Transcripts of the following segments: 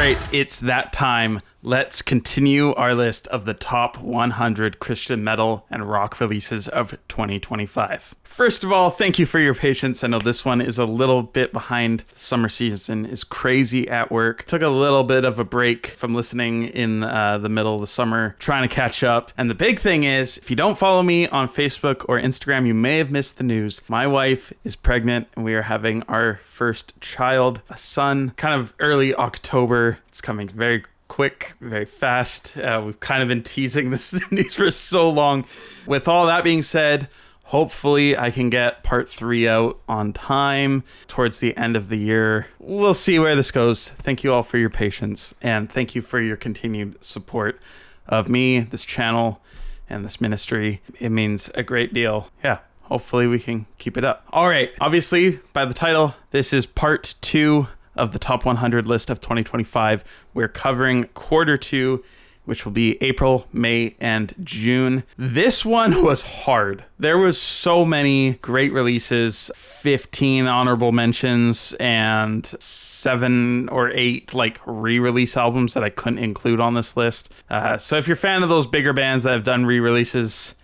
right, it's that time. Let's continue our list of the top 100 Christian metal and rock releases of 2025. First of all, thank you for your patience. I know this one is a little bit behind. Summer season is crazy at work. Took a little bit of a break from listening in the middle of the summer, trying to catch up. And the big thing is, if you don't follow me on Facebook or Instagram, you may have missed the news. My wife is pregnant and we are having our first child, a son, kind of early October. It's coming very quick, very fast. We've kind of been teasing this news for so long. With all that being said, hopefully I can get part 3 out on time towards the end of the year. We'll see where this goes. Thank you all for your patience, and thank you for your continued support of me, this channel, and this ministry. It means a great deal. Yeah, hopefully we can keep it up. All right, obviously by the title, this is part 2 of the top 100 list of 2025. We're covering quarter 2, which will be April, May, and June. This one was hard. There was so many great releases, 15 honorable mentions, and 7 or 8 like re-release albums that I couldn't include on this list. So if you're a fan of those bigger bands that have done re-releases,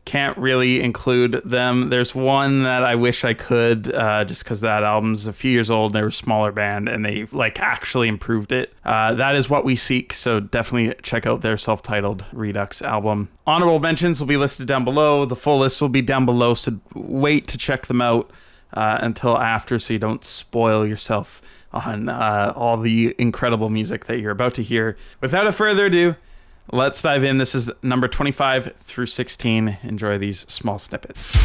can't really include them. There's one that I wish I could, just because that album's a few years old. They were a smaller band and they like actually improved it. That is What We Seek, so definitely check out their self-titled Redux album. Honorable mentions will be listed down below. The full list will be down below, so wait to check them out until after, so you don't spoil yourself on all the incredible music that you're about to hear. Without a further ado, let's dive in. This is number 25 through 16. Enjoy these small snippets.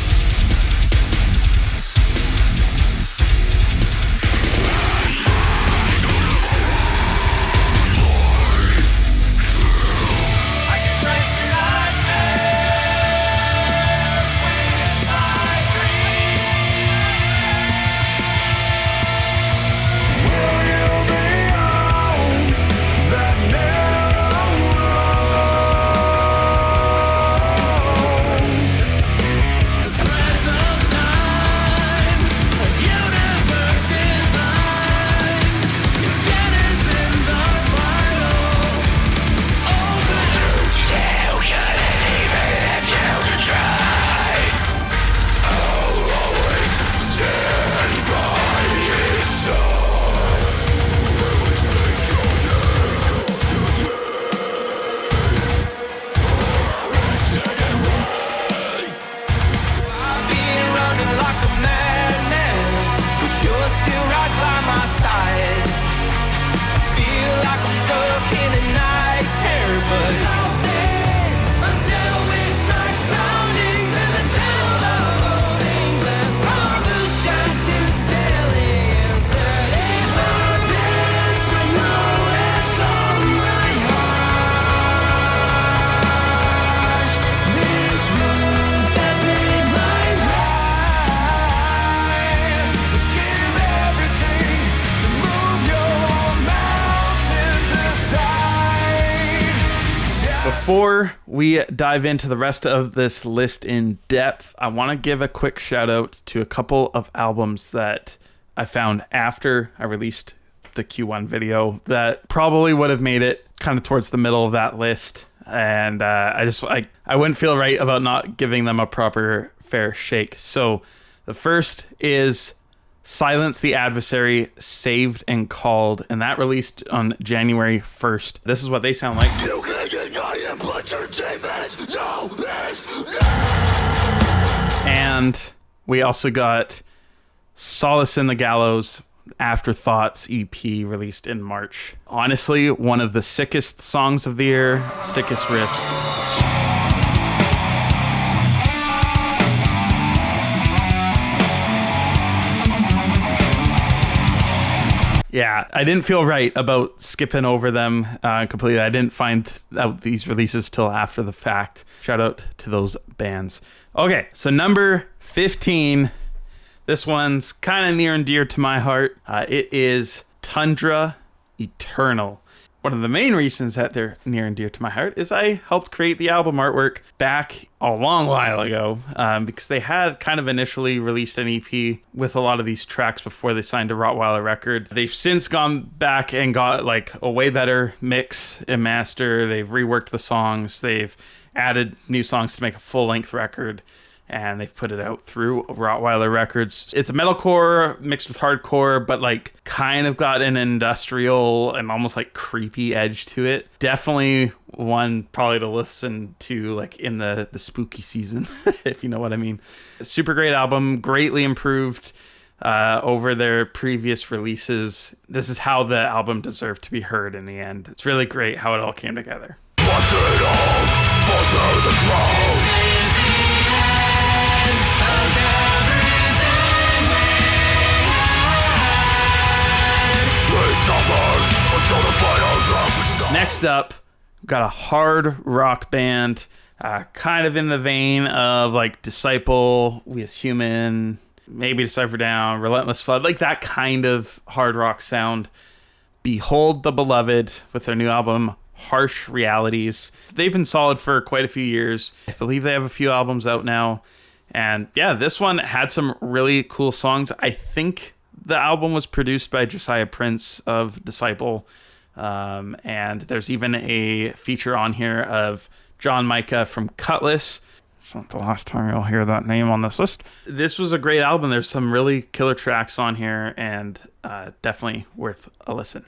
Before we dive into the rest of this list in depth, I want to give a quick shout out to a couple of albums that I found after I released the Q1 video that probably would have made it kind of towards the middle of that list. And I wouldn't feel right about not giving them a proper fair shake. So the first is Silence the Adversary, Saved and Called, and that released on January 1st. This is what they sound like. You can deny him, but your demons know this. And we also got Solace in the Gallows, Afterthoughts EP, released in March. Honestly, one of the sickest songs of the year, sickest riffs. Yeah, I didn't feel right about skipping over them completely. I didn't find out these releases till after the fact. Shout out to those bands. Okay, so number 15. This one's kind of near and dear to my heart. It is Tundra Eternal. One of the main reasons that they're near and dear to my heart is I helped create the album artwork back a long while ago, because they had kind of initially released an EP with a lot of these tracks before they signed to Rottweiler Records. They've since gone back and got like a way better mix and master. They've reworked the songs. They've added new songs to make a full-length record, and they've put it out through Rottweiler Records. It's a metalcore mixed with hardcore, but like kind of got an industrial and almost like creepy edge to it. Definitely one probably to listen to like in the spooky season, if you know what I mean. Super great album, greatly improved over their previous releases. This is how the album deserved to be heard in the end. It's really great how it all came together. Watch it all fall to the ground. Next up, we've got a hard rock band, kind of in the vein of like Disciple, We As Human, maybe Decipher Down, Relentless Flood, like that kind of hard rock sound. Behold the Beloved with their new album, Harsh Realities. They've been solid for quite a few years. I believe they have a few albums out now. And yeah, this one had some really cool songs. I think the album was produced by Josiah Prince of Disciple. And there's even a feature on here of John Micah from Cutless. It's not the last time you'll hear that name on this list. This was a great album. There's some really killer tracks on here, and definitely worth a listen.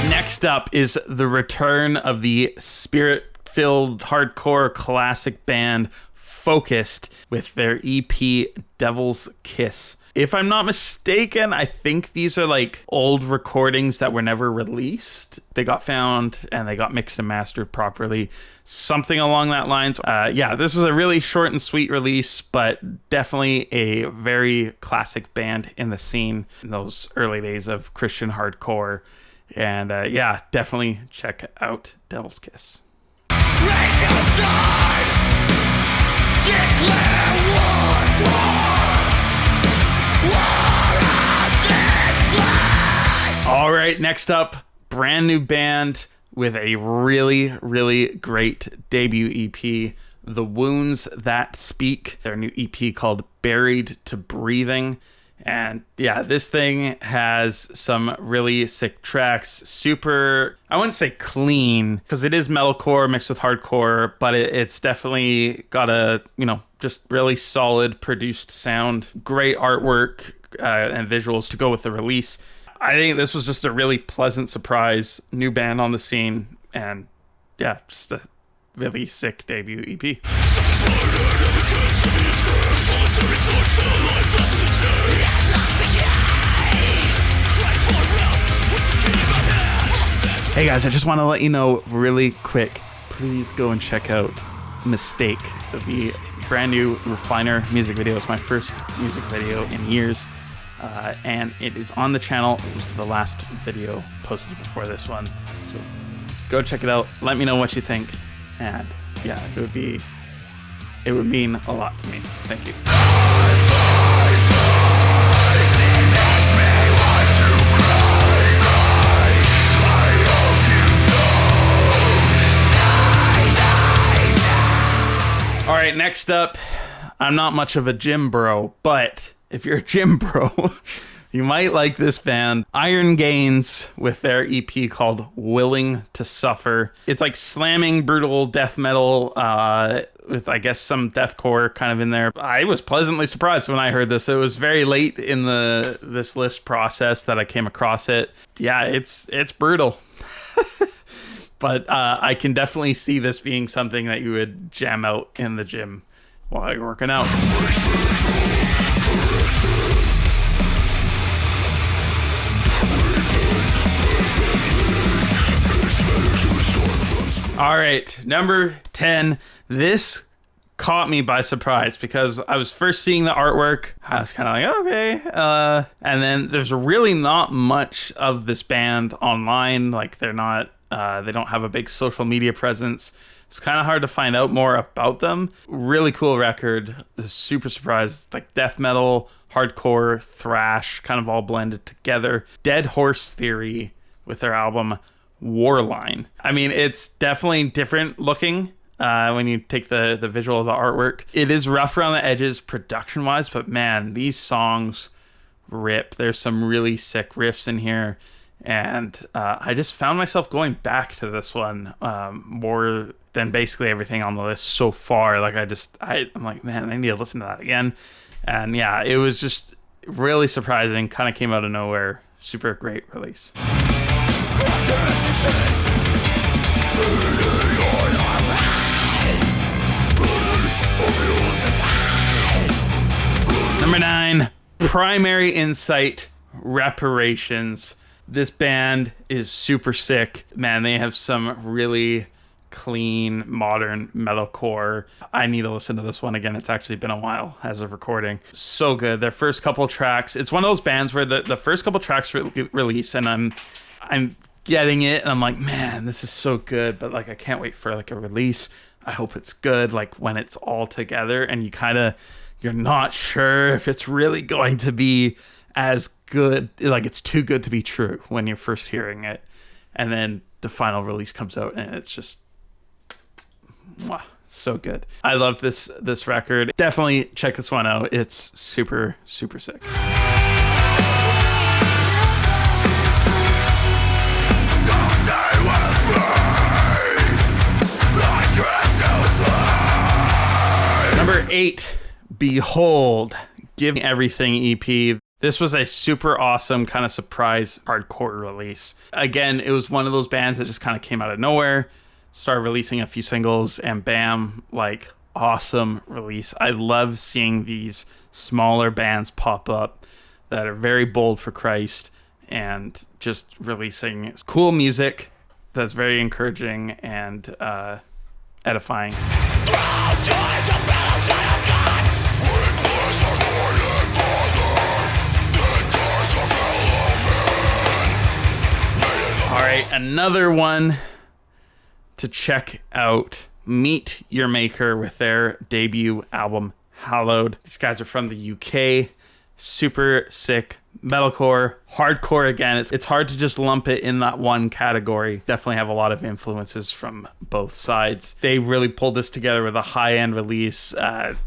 Next up is the return of the spirit-filled hardcore classic band Focused with their EP Devil's Kiss. If I'm not mistaken, I think these are like old recordings that were never released. They got found and they got mixed and mastered properly. Something along that lines. Yeah, this was a really short and sweet release, but definitely a very classic band in the scene in those early days of Christian hardcore. And yeah, definitely check out Devil's Kiss. All right, next up, brand new band with a really, really great debut EP, The Wounds That Speak. Their new EP called Buried to Breathing. And yeah, this thing has some really sick tracks. Super, I wouldn't say clean, because it is metalcore mixed with hardcore, but it's definitely got a, just really solid produced sound. Great artwork and visuals to go with the release. I think this was just a really pleasant surprise. New band on the scene. And yeah, just a really sick debut EP. Hey guys, I just want to let you know really quick, please go and check out Mistake, the brand new Refiner music video. It's my first music video in years, and it is on the channel. It was the last video posted before this one, so go check it out. Let me know what you think, and yeah, it would mean a lot to me. Thank you. All right, next up, I'm not much of a gym bro, but if you're a gym bro, you might like this band, Iron Gains, with their EP called Willing to Suffer. It's like slamming brutal death metal with, I guess, some deathcore kind of in there. I was pleasantly surprised when I heard this. It was very late in this list process that I came across it. Yeah, it's brutal. But I can definitely see this being something that you would jam out in the gym while you're working out. All right, number 10. This caught me by surprise because I was first seeing the artwork. I was kind of like, okay. And then there's really not much of this band online. Like they're not... they don't have a big social media presence. It's kind of hard to find out more about them. Really cool record. Super surprised. Like death metal, hardcore, thrash, kind of all blended together. Dead Horse Theory with their album Warline. I mean, it's definitely different looking when you take the visual of the artwork. It is rough around the edges production wise, but man, these songs rip. There's some really sick riffs in here. And I just found myself going back to this one more than basically everything on the list so far. Like I'm like, man, I need to listen to that again. And yeah, it was just really surprising. Kind of came out of nowhere. Super great release. Number 9, Primary Insight, Reparations. This band is super sick. Man, they have some really clean, modern metalcore. I need to listen to this one again. It's actually been a while as of recording. So good. Their first couple tracks. It's one of those bands where the first couple tracks release and I'm getting it and I'm like, man, this is so good. But like, I can't wait for like a release. I hope it's good. Like when it's all together and you're not sure if it's really going to be as good, like it's too good to be true when you're first hearing it, and then the final release comes out and it's just so good. I love this record. Definitely check this one out. It's super sick. Number 8, Behold, Give Me Everything EP. This was a super awesome kind of surprise hardcore release. Again, it was one of those bands that just kind of came out of nowhere, started releasing a few singles, and bam, like awesome release. I love seeing these smaller bands pop up that are very bold for Christ and just releasing cool music that's very encouraging and edifying. All right, another one to check out. Meet Your Maker with their debut album, Hallowed. These guys are from the UK. Super sick metalcore, hardcore again. It's hard to just lump it in that one category. Definitely have a lot of influences from both sides. They really pulled this together with a high-end release.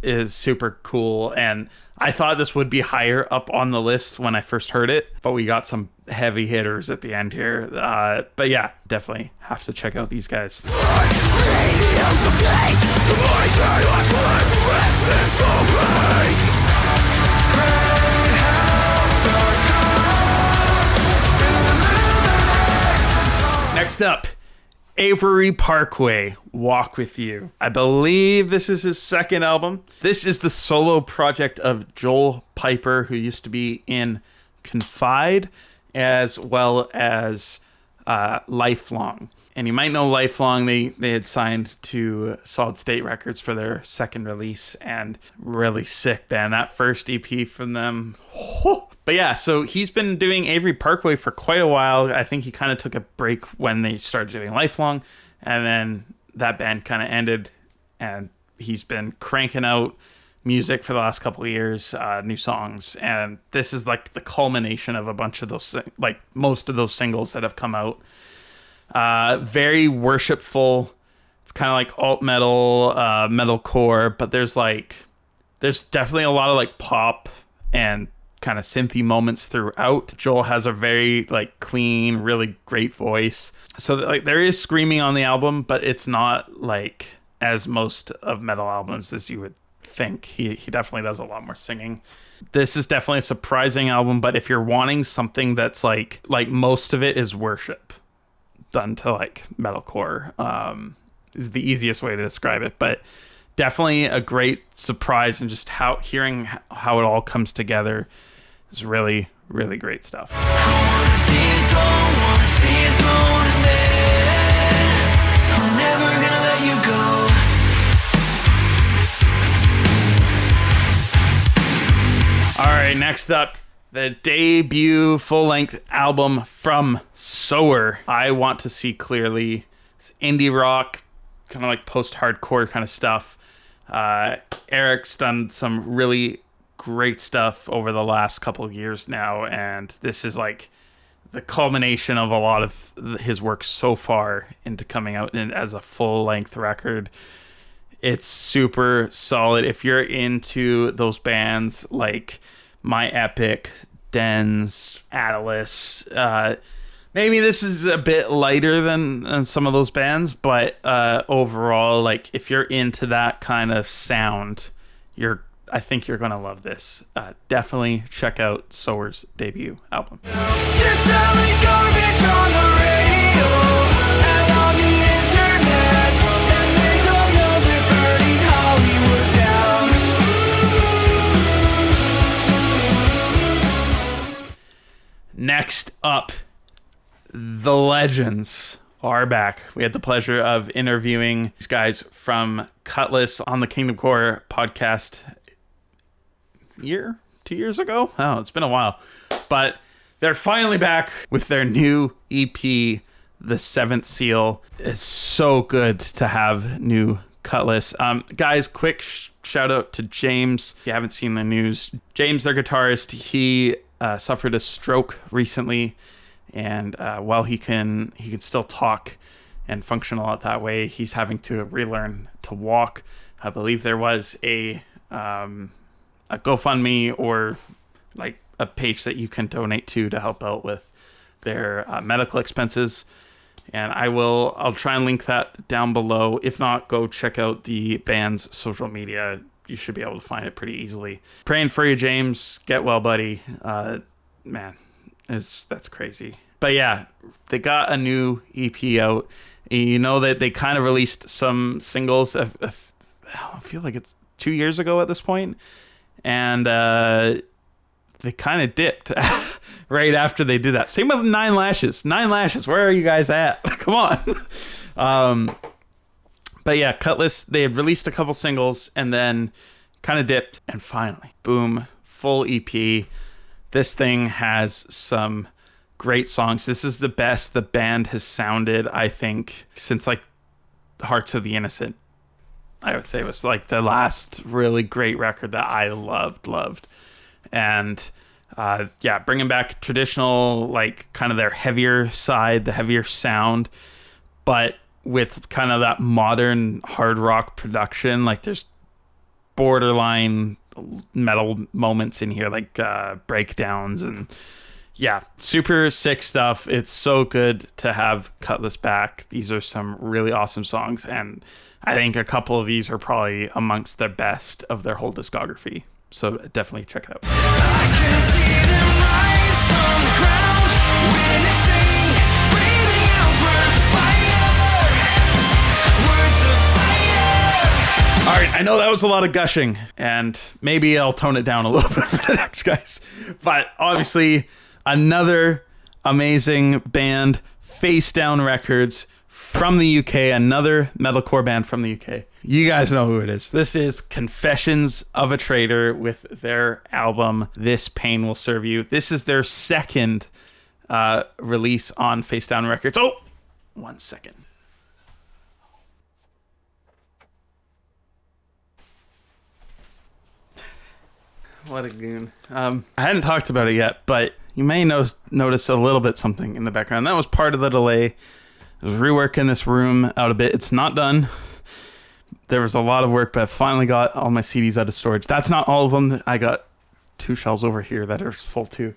Is super cool, and I thought this would be higher up on the list when I first heard it, but we got some heavy hitters at the end here. But yeah, definitely have to check out these guys. Next up, Avery Parkway, Walk With You. I believe this is his second album. This is the solo project of Joel Piper, who used to be in Confide, as well as Lifelong. And you might know Lifelong, they had signed to Solid State Records for their second release, and really sick band. That first EP from them. But yeah, so he's been doing Avery Parkway for quite a while. I think he kind of took a break when they started doing Lifelong, and then that band kind of ended, and he's been cranking out music for the last couple of years, new songs, and this is like the culmination of a bunch of those, like most of those singles that have come out. Very worshipful. It's kind of like alt metal, metalcore, but there's definitely a lot of like pop and kind of synthy moments throughout. Joel has a very like clean, really great voice. So like there is screaming on the album, but it's not like as most of metal albums as you would think. He definitely does a lot more singing. This is definitely a surprising album, but if you're wanting something that's like most of it is worship done to like metalcore, is the easiest way to describe it, but definitely a great surprise, and just hearing how it all comes together is really, really great stuff. All right, next up, the debut full-length album from Soer. I Want to See Clearly. It's indie rock, kind of like post-hardcore kind of stuff. Eric's done some really great stuff over the last couple of years now, and this is like the culmination of a lot of his work so far into coming out as a full-length record. It's super solid. If you're into those bands like My Epic, Dens, Atlas, maybe this is a bit lighter than some of those bands, but overall, like if you're into that kind of sound, I think you're gonna love this. Definitely check out Soer's debut album. You're selling garbage on the radio and on the internet, and they don't know they're burning Hollywood down. Next up, the legends are back. We had the pleasure of interviewing these guys from Cutless on the Kingdom Core podcast 2 years ago. Oh, it's been a while. But they're finally back with their new EP, The Seventh Seal. It's so good to have new Cutless. Guys, quick shout out to James. If you haven't seen the news, James, their guitarist, he suffered a stroke recently. And while he can still talk and function a lot that way, he's having to relearn to walk. I believe there was a GoFundMe or like a page that you can donate to help out with their medical expenses. And I'll try and link that down below. If not, go check out the band's social media. You should be able to find it pretty easily. Praying for you, James. Get well, buddy. Man. That's crazy. But yeah, they got a new EP out. You know that they kind of released some singles. I feel like it's 2 years ago at this point, and they kind of dipped right after they did that. Same with Nine Lashes. Nine Lashes, where are you guys at? Come on. But yeah, Cutless, they had released a couple singles and then kind of dipped, and finally, boom, full EP. This thing has some great songs. This is the best the band has sounded, I think, since like Hearts of the Innocent. I would say it was like the last really great record that I loved. And yeah, bringing back traditional, like kind of their heavier side, the heavier sound, but with kind of that modern hard rock production. Like there's borderline metal moments in here, like breakdowns, and yeah, super sick stuff. It's so good to have Cutless back. These are some really awesome songs, and I think a couple of these are probably amongst the best of their whole discography, so definitely check it out. I can see them rise from the ground when they sing, breathing out words of fire, words of fire. All right, I know that was a lot of gushing, and maybe I'll tone it down a little bit for the next guys. But obviously, another amazing band, Face Down Records from the UK, another metalcore band from the UK. You guys know who it is. This is Confessions of a Traitor with their album, This Pain Will Serve You. This is their second release on Face Down Records. Oh, 1 second. What a goon. I hadn't talked about it yet, but you may notice a little bit something in the background. That was part of the delay. I was reworking this room out a bit. It's not done. There was a lot of work, but I finally got all my CDs out of storage. That's not all of them. I got 2 shelves over here that are full too.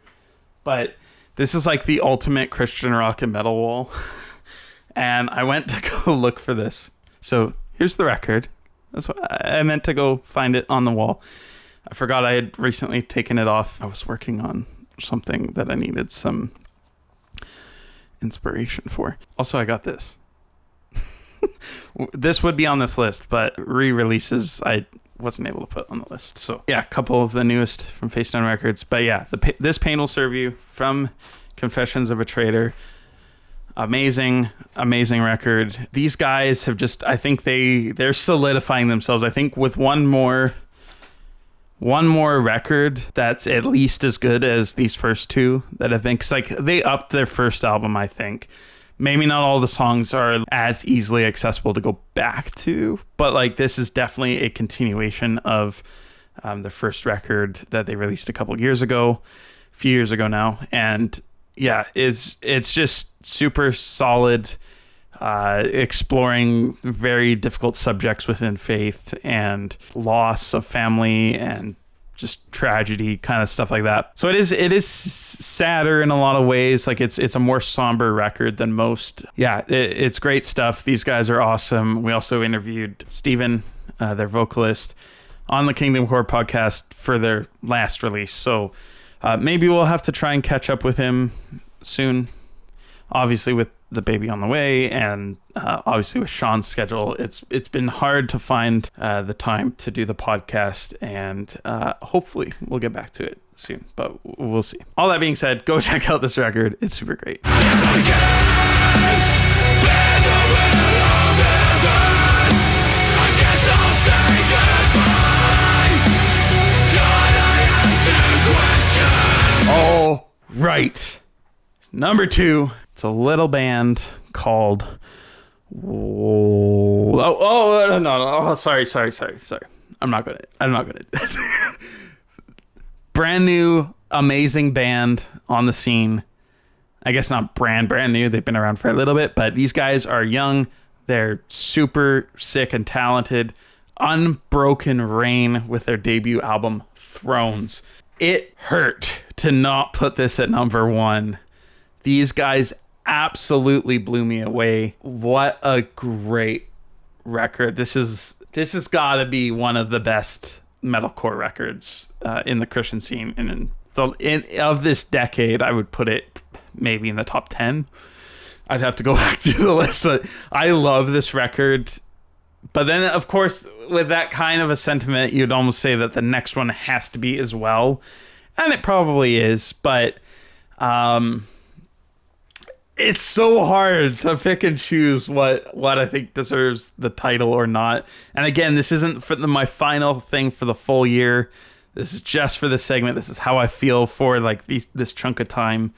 But this is like the ultimate Christian rock and metal wall. And I went to go look for this. So here's the record. That's what I meant to go find it on the wall. I forgot I had recently taken it off. I was working on something that I needed some inspiration for. Also, I got this. This would be on this list, but re-releases I wasn't able to put on the list. So yeah, a couple of the newest from Face Down Records. But yeah, This Pain Will Serve You from Confessions of a Traitor. Amazing record. These guys have just, I think they're solidifying themselves. I think with one more record that's at least as good as these first two that have been, because like they upped their first album, I think, maybe not all the songs are as easily accessible to go back to, but like this is definitely a continuation of the first record that they released a few years ago now. And yeah, it's just super solid, exploring very difficult subjects within faith and loss of family and just tragedy, kind of stuff like that. So it is sadder in a lot of ways. Like it's a more somber record than most. Yeah, it's great stuff. These guys are awesome. We also interviewed Steven, their vocalist, on the Kingdom Core podcast for their last release. So maybe we'll have to try and catch up with him soon. Obviously with the baby on the way, and obviously with Sean's schedule, it's been hard to find the time to do the podcast, and hopefully we'll get back to it soon, but we'll see. All that being said, go check out this record. It's super great. All right. Number 2. It's a little band called... Sorry. I'm not gonna. Brand new, amazing band on the scene. I guess not brand new. They've been around for a little bit, but these guys are young. They're super sick and talented. Unbroken Rain with their debut album, Thrones. It hurt to not put this at number 1. These guys absolutely blew me away. What a great record. This has got to be one of the best metalcore records in the Christian scene. And of this decade, I would put it maybe in the top 10. I'd have to go back to the list, but I love this record. But then, of course, with that kind of a sentiment, you'd almost say that the next one has to be as well. And it probably is, but it's so hard to pick and choose what I think deserves the title or not. And again, this isn't for my final thing for the full year. This is just for this segment. This is how I feel for like this chunk of time.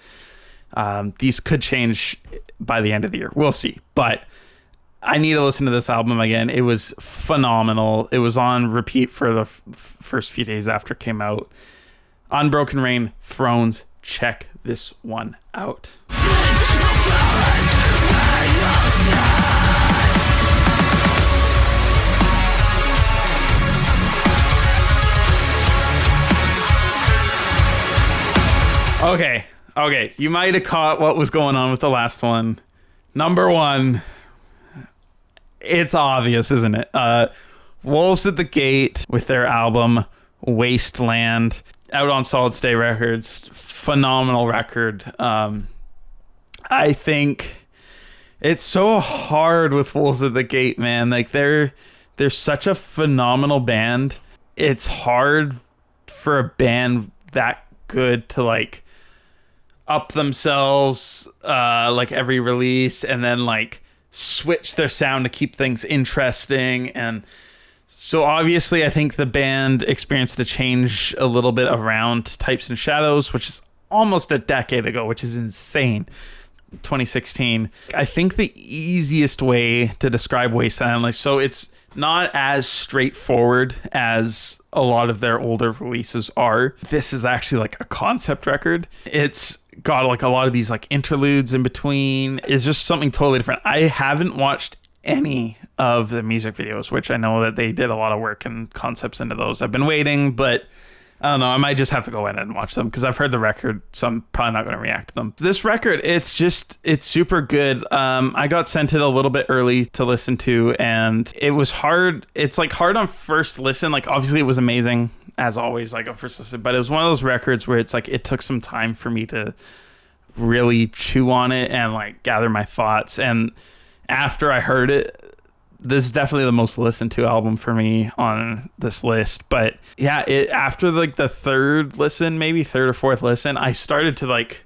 These could change by the end of the year. We'll see. But I need to listen to this album again. It was phenomenal. It was on repeat for the first few days after it came out. Unbroken Rain, Thrones. Check this one out. Okay. You might have caught what was going on with the last one. Number 1. It's obvious, isn't it? Wolves at the Gate with their album Wasteland, out on Solid State Records. Phenomenal record. I think it's so hard with Wolves at the Gate, man. Like they're such a phenomenal band. It's hard for a band that good to like up themselves like every release and then like switch their sound to keep things interesting. And so obviously I think the band experienced a change a little bit around Types and Shadows, which is almost a decade ago, which is insane. 2016. I think the easiest way to describe Wasteland, like, so it's not as straightforward as a lot of their older releases are. This is actually like a concept record. It's got like a lot of these like interludes in between. It's just something totally different. I haven't watched any of the music videos, which I know that they did a lot of work and concepts into those. I've been waiting, but I don't know. I might just have to go in and watch them because I've heard the record, so I'm probably not going to react to them. This record, it's super good. I got sent it a little bit early to listen to, and it was hard. It's like hard on first listen. Like obviously it was amazing as always, like on first listen, but it was one of those records where it's like it took some time for me to really chew on it and like gather my thoughts. And after I heard it, this is definitely the most listened to album for me on this list. But yeah, after like the third listen, maybe third or fourth listen, I started to like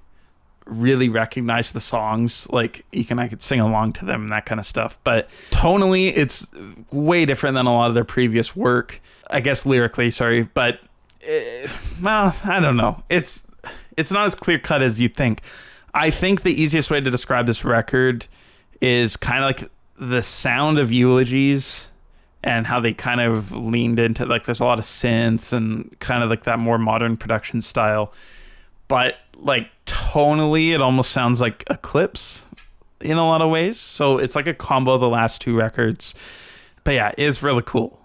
really recognize the songs. Like I could sing along to them and that kind of stuff. But tonally, it's way different than a lot of their previous work. I guess lyrically, sorry. But well, I don't know. It's not as clear cut as you'd think. I think the easiest way to describe this record is kind of like the sound of Eulogies and how they kind of leaned into, like, there's a lot of synths and kind of like that more modern production style. But like tonally, it almost sounds like Eclipse in a lot of ways. So it's like a combo of the last two records. But yeah, it's really cool.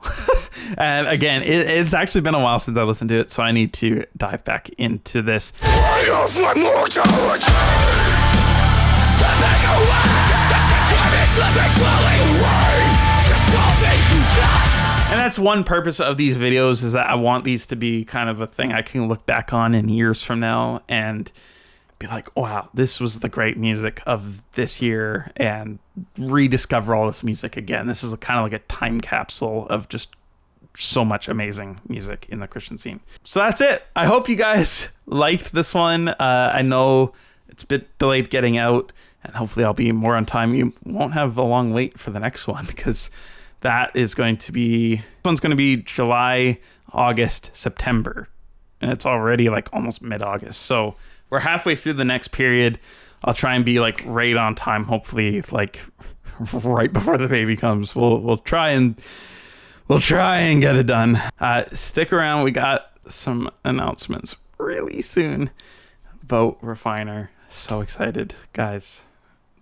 And again, it's actually been a while since I listened to it, so I need to dive back into this. And that's one purpose of these videos, is that I want these to be kind of a thing I can look back on in years from now and be like, wow, this was the great music of this year, and rediscover all this music again. This is kind of like a time capsule of just so much amazing music in the Christian scene. So that's it. I hope you guys liked this one. I know it's a bit delayed getting out, and hopefully I'll be more on time. You won't have a long wait for the next one, because that is going to be, this one's going to be July, August, September, and it's already like almost mid-August. So we're halfway through the next period. I'll try and be like right on time, hopefully like right before the baby comes. We'll try and get it done. Stick around. We got some announcements really soon. Vote Refiner. So excited, guys.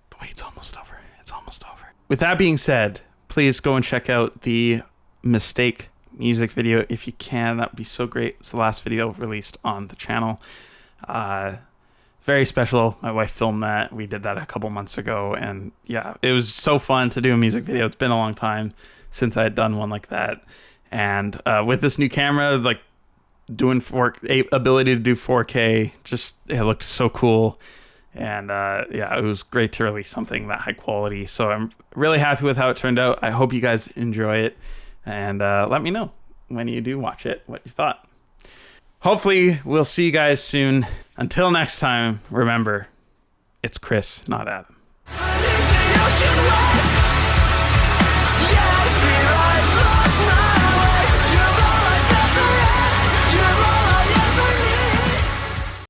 The wait's almost over. It's almost over. With that being said, please go and check out the Mistake music video if you can. That would be so great. It's the last video released on the channel. Very special. My wife filmed that. We did that a couple months ago, and yeah, it was so fun to do a music video. It's been a long time since I had done one like that, and with this new camera, like doing ability to do 4K, just it looked so cool. And yeah, it was great to release something that high quality. So I'm really happy with how it turned out. I hope you guys enjoy it, and let me know when you do watch it what you thought. Hopefully we'll see you guys soon. Until next time, remember, it's Chris, not Adam.